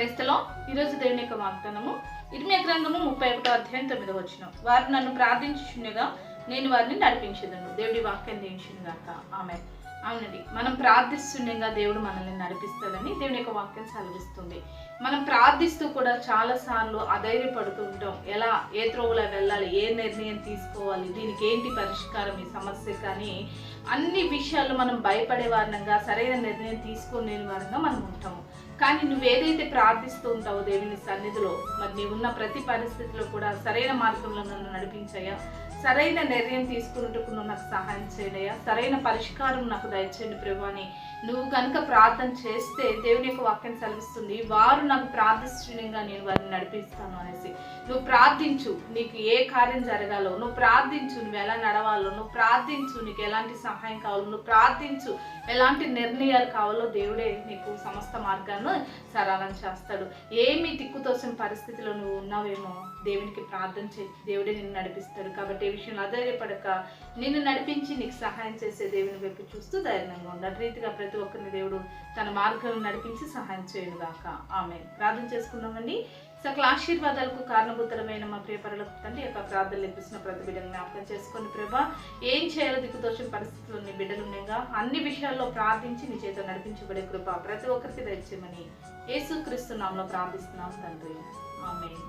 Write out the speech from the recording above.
క్రైస్తలో ఈరోజు దేవుని యొక్క వాగ్దానము ఇర్మియా గ్రంథము 31వ అధ్యాయం 9వ వచనం. వారు నన్ను ప్రార్థించుచుండగా నేను వారిని నడిపించెదను. దేవుడి వాక్యం దీవించునుగాక. ఆమేన్. అవునండి, మనం ప్రార్థిస్తుండగా దేవుడు మనల్ని నడిపిస్తాడని దేవుని యొక్క వాక్యం సెలవిస్తుంది. మనం ప్రార్థిస్తూ కూడా చాలాసార్లు అధైర్యపడుతూ ఉంటాం. ఎలా, ఏ త్రోవలో వెళ్ళాలి, ఏ నిర్ణయం తీసుకోవాలి, దీనికి ఏంటి పరిష్కారం ఈ సమస్య, కానీ అన్ని విషయాల్లో మనం భయపడే వారంగా, సరైన నిర్ణయం తీసుకునే వారంగా మనం ఉంటాము. కానీ నువ్వేదైతే ప్రార్థిస్తూ ఉంటావో దేవుని సన్నిధిలో, మరి నీవున్న ప్రతి పరిస్థితిలో కూడా సరైన మార్గంలో నన్ను నడిపించాయా, సరైన నిర్ణయం తీసుకున్నట్టుకు నువ్వు నాకు సహాయం చేయడయ్యా, సరైన పరిష్కారం నాకు దయచేయండి ప్రభు అని నువ్వు కనుక ప్రార్థన చేస్తే దేవుని యొక్క వాక్యం సెలవిస్తుంది, వారు నాకు ప్రార్థిస్తుండగా నేను వారిని నడిపిస్తాను అనేసి. నువ్వు ప్రార్థించు, నీకు ఏ కార్యం జరగాలో నువ్వు ప్రార్థించు, నువ్వు ఎలా నడవాలో నువ్వు ప్రార్థించు, నీకు ఎలాంటి సహాయం కావాలో నువ్వు ప్రార్థించు, ఎలాంటి నిర్ణయాలు కావాలో దేవుడే నీకు సమస్త మార్గాన్ని సరళం చేస్తాడు. ఏమి దిక్కుతోసిన పరిస్థితిలో నువ్వు ఉన్నావేమో దేవునికి ప్రార్థన చేయి, దేవుడే నిన్ను నడిపిస్తాడు. కాబట్టి ఏ విషయంలో అధైర్యపడక నిన్ను నడిపించి నీకు సహాయం చేసే దేవుని వైపు చూస్తూ ధైర్యంగా ఉండాలి. రీతిగా ప్రతి ఒక్కరిని దేవుడు తన మార్గాలను నడిపించి సహాయం చేయనుగాక. ఆమేన్. ప్రార్థన చేసుకుందామండి. సకల ఆశీర్వాదాలకు కారణభూతమైన మా ప్రియ పరలోకపు తండ్రి, యొక్క ప్రార్థనలు ఇప్పిస్తున్న ప్రతి బిడ్డను జ్ఞాపకం చేసుకొని ప్రభా, ఏం చేయాలో దిక్కుతోచిన పరిస్థితుల్లో నీ బిడ్డలు ఉండగా అన్ని విషయాల్లో ప్రార్థించి నీ చేత నడిపించబడే కృప ప్రతి ఒక్కరికి దయచేయమని యేసుక్రీస్తు నామములో ప్రార్థిస్తున్నాం తండ్రి. ఆమేన్.